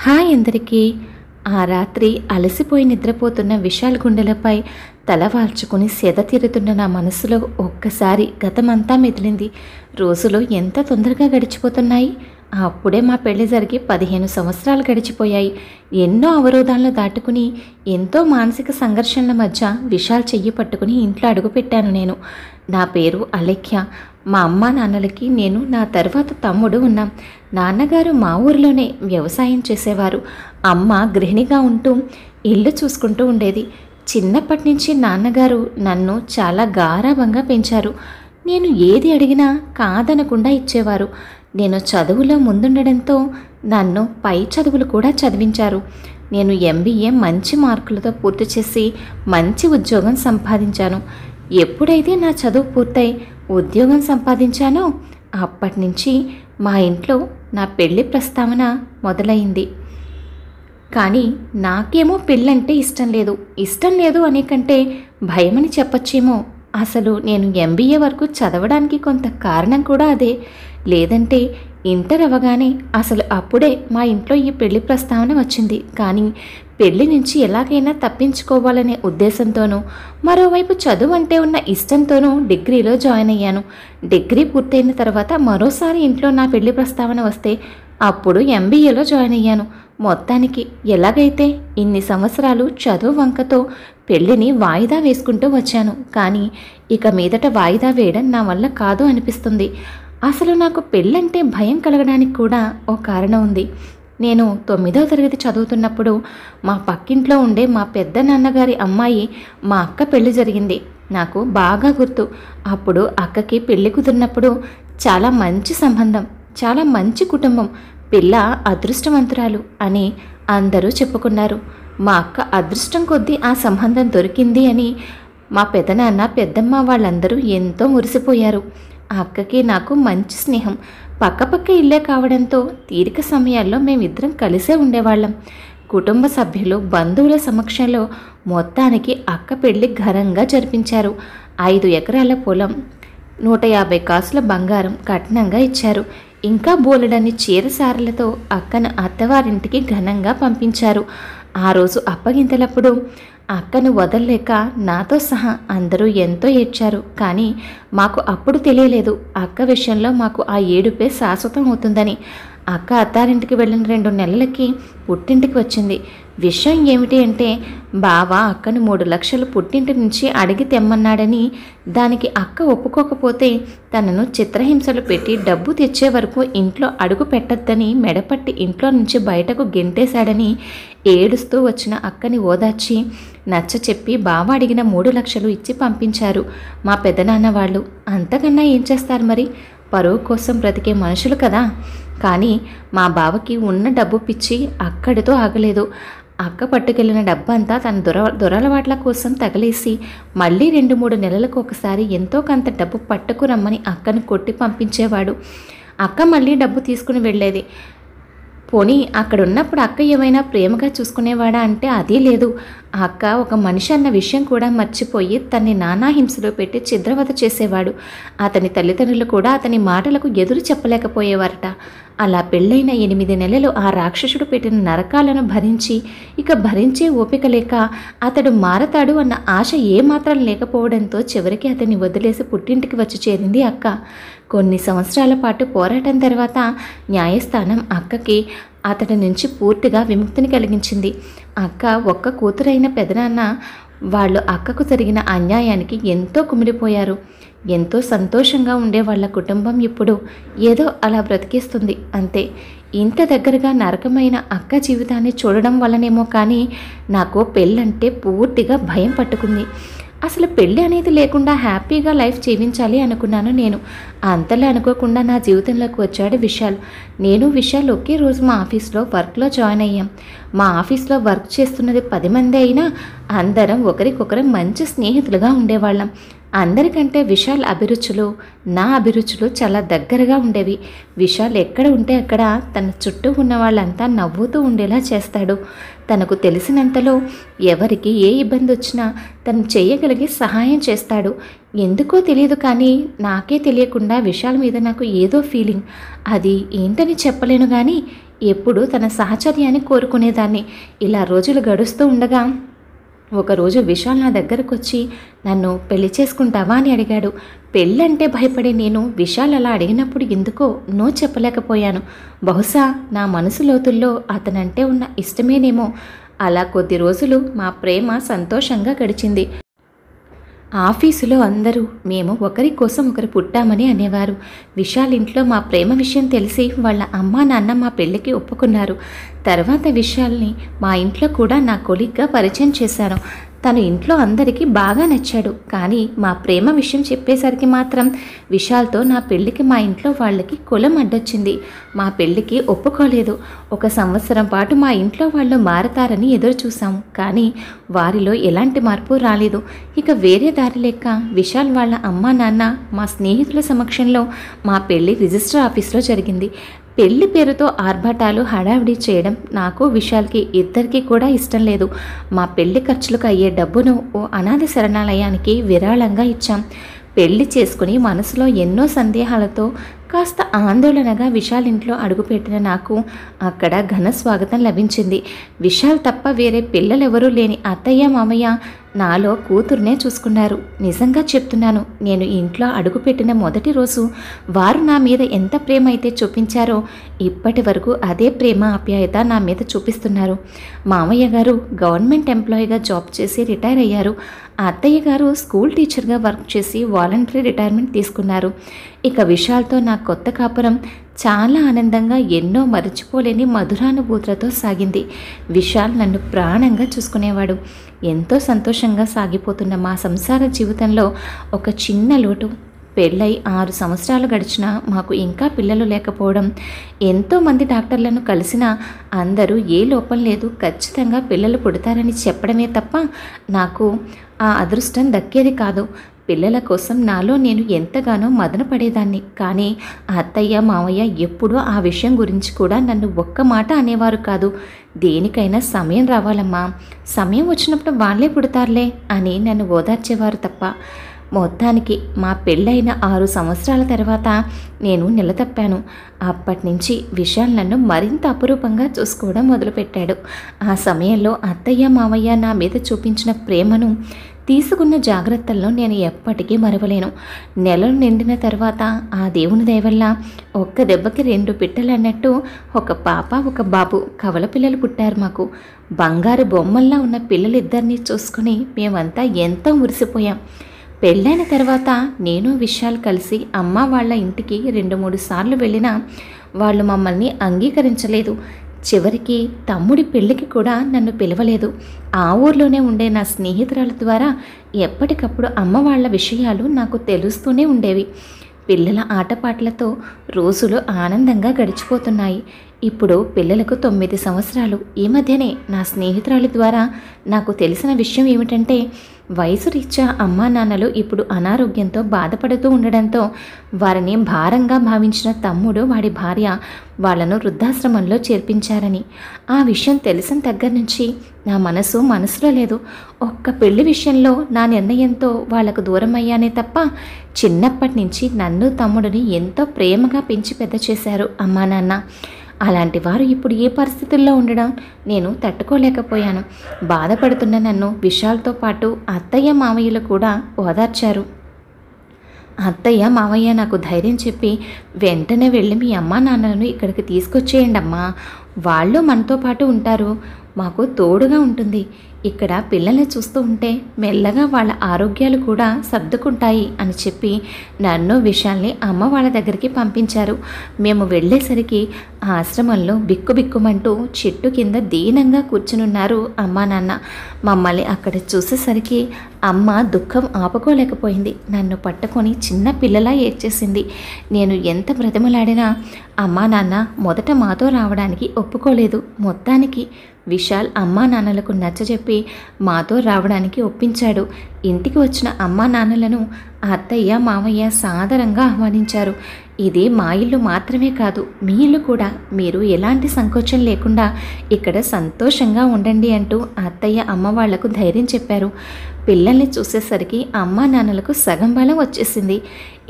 Hi అందరికీ. ఆ రాత్రి అలసిపోయి నిద్రపోతున్న విశాల్ గుండెలపై తల వాల్చుకుని సెద తీరుతున్న నా మనసులో ఒక్కసారి గతమంతా మెదిలింది. రోజులు ఎంత తొందరగా గడిచిపోతున్నాయి. అప్పుడే మా పెళ్లి జరిగి 15 సంవత్సరాలు గడిచిపోయాయి. ఎన్నో అవరోధాలను దాటుకుని ఎంతో మానసిక సంఘర్షణల మధ్య విశాల్ చెయ్యి పట్టుకుని ఇంట్లో అడుగుపెట్టాను నేను. నా పేరు అలేఖ్య. మా అమ్మ నాన్నలకి నేను, నా తర్వాత తమ్ముడు ఉన్నాం. నాన్నగారు మా ఊరిలోనే వ్యవసాయం చేసేవారు. అమ్మ గృహిణిగా ఉంటూ ఇల్లు చూసుకుంటూ ఉండేది. చిన్నప్పటి నుంచి నాన్నగారు నన్ను చాలా గారాబంగా పెంచారు. నేను ఏది అడిగినా కాదనకుండా ఇచ్చేవారు. నేను చదువులో ముందుండడంతో నన్ను పై చదువులు కూడా చదివించారు. నేను MBA మంచి మార్కులతో పూర్తి చేసి మంచి ఉద్యోగం సంపాదించాను. ఎప్పుడైతే నా చదువు పూర్తయి ఉద్యోగం సంపాదించానో అప్పటి నుంచి మా ఇంట్లో నా పెళ్లి ప్రస్తావన మొదలైంది. కానీ నాకేమో పెళ్ళంటే ఇష్టం లేదు అనే కంటే భయమని చెప్పచ్చేమో. అసలు నేను MBA వరకు చదవడానికి కొంత కారణం కూడా అదే. లేదంటే ఇంటర్ అవగానే అసలు అప్పుడే మా ఇంట్లో ఈ పెళ్లి ప్రస్తావన వచ్చింది. కానీ పెళ్లి నుంచి ఎలాగైనా తప్పించుకోవాలనే ఉద్దేశంతోనూ, మరోవైపు చదువు అంటే ఉన్న ఇష్టంతోనూ డిగ్రీలో జాయిన్ అయ్యాను. డిగ్రీ పూర్తయిన తర్వాత మరోసారి ఇంట్లో నా పెళ్లి ప్రస్తావన వస్తే అప్పుడు MBAలో జాయిన్ అయ్యాను. మొత్తానికి ఎలాగైతే ఇన్ని సంవత్సరాలు చదువు వంకతో పెళ్ళిని వాయిదా వేసుకుంటూ వచ్చాను. కానీ ఇక మీదట వాయిదా వేయడం నా వల్ల కాదు అనిపిస్తుంది. అసలు నాకు పెళ్ళంటే భయం కలగడానికి కూడా ఓ కారణం ఉంది. నేను 9వ తరగతి చదువుతున్నప్పుడు మా పక్కింట్లో ఉండే మా పెద్ద నాన్నగారి అమ్మాయి మా అక్క పెళ్లి జరిగింది. నాకు బాగా గుర్తు. అప్పుడు అక్కకి పెళ్లి కుదిరినప్పుడు చాలా మంచి సంబంధం, చాలా మంచి కుటుంబం, పిల్ల అదృష్టవంతురాలు అని అందరూ చెప్పుకున్నారు. మా అక్క అదృష్టం కొద్దీ ఆ సంబంధం దొరికింది అని మా పెదనాన్న పెద్దమ్మ వాళ్ళందరూ ఎంతో మురిసిపోయారు. ఆ అక్కకి నాకు మంచి స్నేహం. పక్కపక్క ఇల్లే కావడంతో తీరిక సమయాల్లో మేమిద్దరం కలిసే ఉండేవాళ్ళం. కుటుంబ సభ్యులు, బంధువుల సమక్షంలో మొత్తానికి అక్క పెళ్లి ఘనంగా జరిపించారు. 5 ఎకరాల పొలం, 150 కాసుల బంగారం కట్నంగా ఇచ్చారు. ఇంకా బోలెడన్ని చీరసారలతో అక్కను అత్తవారింటికి ఘనంగా పంపించారు. ఆ రోజు అప్పగింతలప్పుడు అక్కను వదలలేక నాతో సహా అందరూ ఎంతో ఏడ్చారు. కానీ మాకు అప్పుడు తెలియలేదు అక్క విషయంలో మాకు ఆ ఏడుపే శాశ్వతం అవుతుందని. అక్క అత్తారింటికి వెళ్ళిన 2 నెలలకి పుట్టింటికి వచ్చింది. విషయం ఏమిటి అంటే, బావ అక్కను 3 లక్షలు పుట్టింటి నుంచి అడిగి తెమ్మన్నాడని, దానికి అక్క ఒప్పుకోకపోతే తనను చిత్రహింసలు పెట్టి డబ్బు తెచ్చే వరకు ఇంట్లో అడుగు పెట్టద్దని మెడపట్టి ఇంట్లో నుంచి బయటకు గెంటేశాడని ఏడుస్తూ వచ్చిన అక్కని ఓదార్చి నచ్చ చెప్పి బావ అడిగిన 3 లక్షలు ఇచ్చి పంపించారు మా పెదనాన్న వాళ్ళు. అంతకన్నా ఏం చేస్తారు మరి? పరువు కోసం బ్రతికే మనుషులు కదా. కానీ మా బావకి ఉన్న డబ్బు పిచ్చి అక్కడితో ఆగలేదు. అక్క పట్టుకెళ్ళిన డబ్బంతా తన దొరలవాట్ల కోసం తగలేసి మళ్ళీ 2-3 నెలలకు ఒకసారి ఎంతో కొంత డబ్బు పట్టుకు రమ్మని అక్కను కొట్టి పంపించేవాడు. అక్క మళ్ళీ డబ్బు తీసుకుని వెళ్ళేది. పోనీ అక్కడున్నప్పుడు అక్క ఏమైనా ప్రేమగా చూసుకునేవాడా అంటే అదీ లేదు. ఆ అక్క ఒక మనిషి అన్న విషయం కూడా మర్చిపోయి తన్ని నానా హింసలో పెట్టి చిద్రవద చేసేవాడు. అతని తల్లిదండ్రులు కూడా అతని మాటలకు ఎదురు చెప్పలేకపోయేవారట. అలా పెళ్ళైన 8 నెలలు ఆ రాక్షసుడు పెట్టిన నరకాలను భరించి ఇక భరించే ఓపిక లేక అతడు మారతాడు అన్న ఆశ ఏమాత్రం లేకపోవడంతో చివరికి అతన్ని వదిలేసి పుట్టింటికి వచ్చి చేరింది అక్క. కొన్ని సంవత్సరాల పాటు పోరాటం తర్వాత న్యాయస్థానం అక్కకి అతడి నుంచి పూర్తిగా విముక్తిని కలిగించింది. అక్క ఒక్క కూతురైన పెదనాన్న వాళ్ళు అక్కకు జరిగిన అన్యాయానికి ఎంతో కుమిలిపోయారు. ఎంతో సంతోషంగా ఉండే వాళ్ళ కుటుంబం ఇప్పుడు ఏదో అలా బ్రతికేస్తుంది అంతే. ఇంత దగ్గరగా నరకమైన అక్క జీవితాన్ని చూడడం వల్లనేమో కానీ నాకు పెళ్ళంటే పూర్తిగా భయం పట్టుకుంది. అసలు పెళ్ళి అనేది లేకుండా హ్యాపీగా లైఫ్ జీవించాలి అనుకున్నాను నేను. అంతలా అనుకోకుండా నా జీవితంలోకి వచ్చాడు విశాల్. నేను విశాల్ ఒకే రోజు మా ఆఫీస్లో వర్క్లో జాయిన్ అయ్యాం. మా ఆఫీస్లో వర్క్ చేస్తున్నది 10 మంది అయినా అందరం ఒకరికొకరు మంచి స్నేహితులుగా ఉండేవాళ్ళం. అందరికంటే విశాల్ అభిరుచులు, నా అభిరుచులు చాలా దగ్గరగా ఉండేవి. విశాల్ ఎక్కడ ఉంటే అక్కడ తన చుట్టూ ఉన్న వాళ్ళంతా నవ్వుతూ ఉండేలా చేస్తాడు. తనకు తెలిసినంతలో ఎవరికి ఏ ఇబ్బంది వచ్చినా తను చేయగలిగి సహాయం చేస్తాడు. ఎందుకో తెలియదు కానీ నాకే తెలియకుండా విశాల్ మీద నాకు ఏదో ఫీలింగ్. అది ఏంటని చెప్పలేను కానీ ఎప్పుడూ తన సహచర్యాన్ని కోరుకునేదాన్ని. ఇలా రోజులు గడుస్తూ ఉండగా ఒకరోజు విశాల్ నా దగ్గరకు వచ్చి నన్ను పెళ్లి చేసుకుంటావా అని అడిగాడు. పెళ్ళంటే భయపడే నేను విశాల్ అలా అడిగినప్పుడు ఎందుకో నో చెప్పలేకపోయాను. బహుశా నా మనసు లోతుల్లో అతనంటే ఉన్న ఇష్టమేనేమో. అలా కొద్ది రోజులు మా ప్రేమ సంతోషంగా గడిచింది. ఆఫీసులో అందరూ మేము ఒకరి కోసం ఒకరు పుట్టామని అనేవారు. విశాల్ ఇంట్లో మా ప్రేమ విషయం తెలిసి వాళ్ళ అమ్మా నాన్న మా పెళ్ళికి ఒప్పుకున్నారు. తర్వాత విశాల్ని మా ఇంట్లో కూడా నా కొలీగ్గా పరిచయం చేశాను. తను ఇంట్లో అందరికీ బాగా నచ్చాడు. కానీ మా ప్రేమ విషయం చెప్పేసరికి మాత్రం విశాల్తో నా పెళ్ళికి మా ఇంట్లో వాళ్ళకి కులం అడ్డొచ్చింది. మా పెళ్ళికి ఒప్పుకోలేదు. 1 సంవత్సరం పాటు మా ఇంట్లో వాళ్ళు మారతారని ఎదురు చూసాము. కానీ వారిలో ఎలాంటి మార్పు రాలేదు. ఇక వేరే దారి లేక విశాల్ వాళ్ళ అమ్మా నాన్న మా స్నేహితుల సమక్షంలో మా పెళ్ళి రిజిస్టర్ ఆఫీస్లో జరిగింది. పెళ్లి పేరుతో ఆర్భాటాలు హడావిడి చేయడం నాకు విశాల్కి ఇద్దరికీ కూడా ఇష్టం లేదు. మా పెళ్లి ఖర్చులకు అయ్యే డబ్బును ఓ అనాథ శరణాలయానికి విరాళంగా ఇచ్చాం. పెళ్లి చేసుకుని మనసులో ఎన్నో సందేహాలతో కాస్త ఆందోళనగా విశాల్ ఇంట్లో అడుగుపెట్టిన నాకు అక్కడ ఘన స్వాగతం లభించింది. విశాల్ తప్ప వేరే పిల్లలెవరూ లేని అత్తయ్య మామయ్య నాలో కూతుర్నే చూసుకున్నారు. నిజంగా చెప్తున్నాను, నేను ఇంట్లో అడుగుపెట్టిన మొదటి రోజు వారు నా మీద ఎంత ప్రేమ అయితే చూపించారో ఇప్పటి వరకు అదే ప్రేమ ఆప్యాయత నా మీద చూపిస్తున్నారు. మామయ్య గారు గవర్నమెంట్ ఎంప్లాయీగా జాబ్ చేసి రిటైర్ అయ్యారు. అత్తయ్య గారు స్కూల్ టీచర్గా వర్క్ చేసి వాలంటరీ రిటైర్మెంట్ తీసుకున్నారు. ఇక విశాల్తో నా కొత్త కాపురం చాలా ఆనందంగా ఎన్నో మరచిపోలేని మధురానుభూతులతో సాగింది. విశాల్ నన్ను ప్రాణంగా చూసుకునేవాడు. ఎంతో సంతోషంగా సాగిపోతున్న మా సంసార జీవితంలో ఒక చిన్న లోటు. పెళ్ళై 6 సంవత్సరాలు గడిచినా మాకు ఇంకా పిల్లలు లేకపోవడం. ఎంతోమంది డాక్టర్లను కలిసినా అందరూ ఏ లోపం లేదు, ఖచ్చితంగా పిల్లలు పుడతారని చెప్పడమే తప్ప నాకు ఆ అదృష్టం దక్కేది కాదు. పిల్లల కోసం నాలో నేను ఎంతగానో మదన పడేదాన్ని. కానీ అత్తయ్య మామయ్య ఎప్పుడూ ఆ విషయం గురించి కూడా నన్ను ఒక్క మాట అనేవారు కాదు. దేనికైనా సమయం రావాలమ్మా, సమయం వచ్చినప్పుడు వాళ్ళే పుడతారులే అని నన్ను ఓదార్చేవారు తప్ప. మొత్తానికి మా పెళ్ళైన 6 సంవత్సరాల తర్వాత నేను నిలతప్పాను. అప్పటి నుంచి విశాల్ నన్ను మరింత అపురూపంగా చూసుకోవడం మొదలుపెట్టాడు. ఆ సమయంలో అత్తయ్య మామయ్య నా మీద చూపించిన ప్రేమను, తీసుకున్న జాగ్రత్తలను నేను ఎప్పటికీ మరవలేను. నెలలు నిండిన తర్వాత ఆ దేవుని దయ వల్ల ఒక్క దెబ్బకి 2 పిట్టలు అన్నట్టు ఒక పాప ఒక బాబు కవల పిల్లలు పుట్టారు మాకు. బంగారు బొమ్మల్లా ఉన్న పిల్లలిద్దరినీ చూసుకుని మేమంతా ఎంతో మురిసిపోయాం. పెళ్ళైన తర్వాత నేను విశాల్ కలిసి అమ్మ వాళ్ళ ఇంటికి 2-3 సార్లు వెళ్ళినా వాళ్ళు మమ్మల్ని అంగీకరించలేదు. చివరికి తమ్ముడి పెళ్ళికి కూడా నన్ను పిలవలేదు. ఆ ఊర్లోనే ఉండే నా స్నేహితురాల ద్వారా ఎప్పటికప్పుడు అమ్మ వాళ్ళ విషయాలు నాకు తెలుస్తూనే ఉండేవి. పిల్లల ఆటపాటలతో రోజులు ఆనందంగా గడిచిపోతున్నాయి. ఇప్పుడు పిల్లలకు 9 సంవత్సరాలు. ఈ మధ్యనే నా స్నేహితురాలి ద్వారా నాకు తెలిసిన విషయం ఏమిటంటే, వయసు రీత్యా అమ్మా నాన్నలు ఇప్పుడు అనారోగ్యంతో బాధపడుతూ ఉండడంతో వారిని భారంగా భావించిన తమ్ముడు వాడి భార్య వాళ్లను వృద్ధాశ్రమంలో చేర్పించారని. ఆ విషయం తెలిసిన దగ్గర నుంచి నా మనసులో లేదు. ఒక్క పెళ్లి విషయంలో నా నిర్ణయంతో వాళ్లకు దూరం అయ్యానే తప్ప చిన్నప్పటి నుంచి నన్ను తమ్ముడిని ఎంతో ప్రేమగా పెంచి పెద్ద చేశారు అమ్మా నాన్న. అలాంటి వారు ఇప్పుడు ఏ పరిస్థితుల్లో ఉండడం నేను తట్టుకోలేకపోయాను. బాధపడుతున్న నన్ను విశాల్తో పాటు అత్తయ్య మామయ్యలు కూడా ఓదార్చారు. అత్తయ్య మామయ్య నాకు ధైర్యం చెప్పి, వెంటనే వెళ్ళి మీ అమ్మా నాన్నలను ఇక్కడికి తీసుకొచ్చేయండి అమ్మా, వాళ్ళు మనతో పాటు ఉంటారు, మాకు తోడుగా ఉంటుంది. ఇక్కడ పిల్లల్ని చూస్తూ ఉంటే మెల్లగా వాళ్ళ ఆరోగ్యాలు కూడా సర్దుకుంటాయి అని చెప్పి నన్ను విశాల్ని అమ్మ వాళ్ళ దగ్గరికి పంపించారు. మేము వెళ్ళేసరికి ఆశ్రమంలో బిక్కుబిక్కుమంటూ చెట్టు కింద దీనంగా కూర్చునున్నారు అమ్మా నాన్న. మమ్మల్ని అక్కడ చూసేసరికి అమ్మ దుఃఖం ఆపుకోలేకపోయింది. నన్ను పట్టుకొని చిన్న పిల్లలా ఏడ్చేసింది. నేను ఎంత బ్రతిమలాడినా అమ్మా నాన్న మొదట మాతో రావడానికి ఒప్పుకోలేదు. మొత్తానికి విశాల్ అమ్మా నాన్నలకు నచ్చజెప్పి మాతో రావడానికి ఒప్పించాడు. ఇంటికి వచ్చిన అమ్మా నాన్నలను అత్తయ్య మామయ్య సాదరంగా ఆహ్వానించారు. ఇది మా ఇల్లు మాత్రమే కాదు, మీ ఇల్లు కూడా. మీరు ఎలాంటి సంకోచం లేకుండా ఇక్కడ సంతోషంగా ఉండండి అంటూ అత్తయ్య అమ్మ వాళ్లకు ధైర్యం చెప్పారు. పిల్లల్ని చూసేసరికి అమ్మా నాన్నలకు సగం బలం వచ్చేసింది.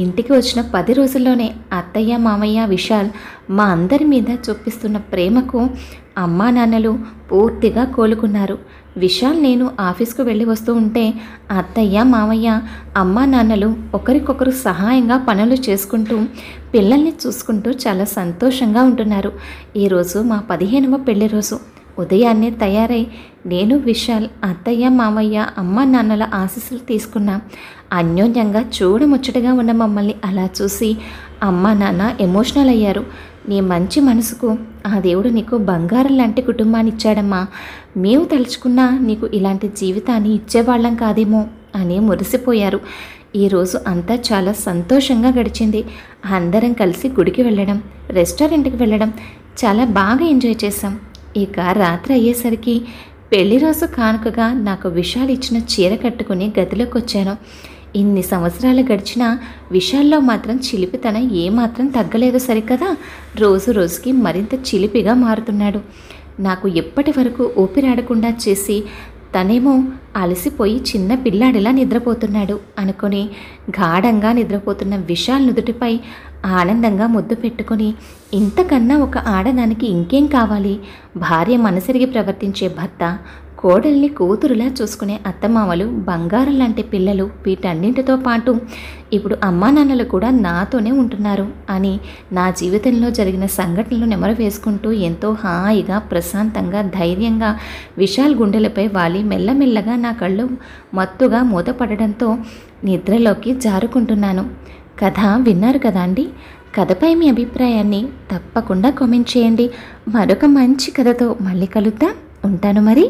ఇంటికి వచ్చిన 10 రోజుల్లోనే అత్తయ్య మామయ్య విశాల్ మా అందరి మీద చూపిస్తున్న ప్రేమకు అమ్మా నాన్నలు పూర్తిగా కోలుకున్నారు. విశాల్ నేను ఆఫీస్కు వెళ్ళి వస్తూ ఉంటే అత్తయ్య మామయ్య అమ్మా నాన్నలు ఒకరికొకరు సహాయంగా పనులు చేసుకుంటూ పిల్లల్ని చూసుకుంటూ చాలా సంతోషంగా ఉంటున్నారు. ఈరోజు మా 15వ పెళ్లి రోజు. ఉదయాన్నే తయారై నేను విశాల్ అత్తయ్య మామయ్య అమ్మా నాన్నల ఆశీస్సులు తీసుకున్నాం. అన్యోన్యంగా చూడముచ్చటగా ఉన్న మమ్మల్ని అలా చూసి అమ్మా నాన్న ఎమోషనల్ అయ్యారు. నీ మంచి మనసుకు ఆ దేవుడు నీకు బంగారం లాంటి కుటుంబాన్ని ఇచ్చాడమ్మా. మేము తలుచుకున్నా నీకు ఇలాంటి జీవితాన్ని ఇచ్చేవాళ్ళం కాదేమో అని మురిసిపోయారు. ఈరోజు అంతా చాలా సంతోషంగా గడిచింది. అందరం కలిసి గుడికి వెళ్ళడం, రెస్టారెంట్కి వెళ్ళడం చాలా బాగా ఎంజాయ్ చేశాం. ఇక రాత్రి అయ్యేసరికి పెళ్లి రోజు కానుకగా నాకు విశాల్ ఇచ్చిన చీర కట్టుకుని గదిలోకి వచ్చాను. ఇన్ని సంవత్సరాలు గడిచినా విశాల్లో మాత్రం చిలిపితనం ఏమాత్రం తగ్గలేదు సరికదా. రోజు రోజుకి మరింత చిలిపిగా మారుతున్నాడు. నాకు ఎప్పటి వరకు ఊపిరాడకుండా చేసి తనేమో అలసిపోయి చిన్న పిల్లాడిలా నిద్రపోతున్నాడు అనుకొని గాఢంగా నిద్రపోతున్న విశాల్ నుదుటిపై ఆనందంగా ముద్దు పెట్టుకొని, ఇంతకన్నా ఒక ఆడదానికి ఇంకేం కావాలి? భార్య మనసెరిగి ప్రవర్తించే భర్త, కోడల్ని కూతురులా చూసుకునే అత్తమామలు, బంగారం లాంటి పిల్లలు, వీటన్నింటితో పాటు ఇప్పుడు అమ్మా నాన్నలు కూడా నాతోనే ఉంటున్నారు అని నా జీవితంలో జరిగిన సంఘటనలు నెమరు వేసుకుంటూ ఎంతో హాయిగా ప్రశాంతంగా ధైర్యంగా విశాల్ గుండెలపై వాలి మెల్లమెల్లగా నా కళ్ళు మత్తుగా మూతపడడంతో నిద్రలోకి జారుకుంటున్నాను. కథ విన్నారు కదా అండి. కథపై మీ అభిప్రాయాన్ని తప్పకుండా కామెంట్ చేయండి. మరొక మంచి కథతో మళ్ళీ కలుద్దాం. ఉంటాను మరి.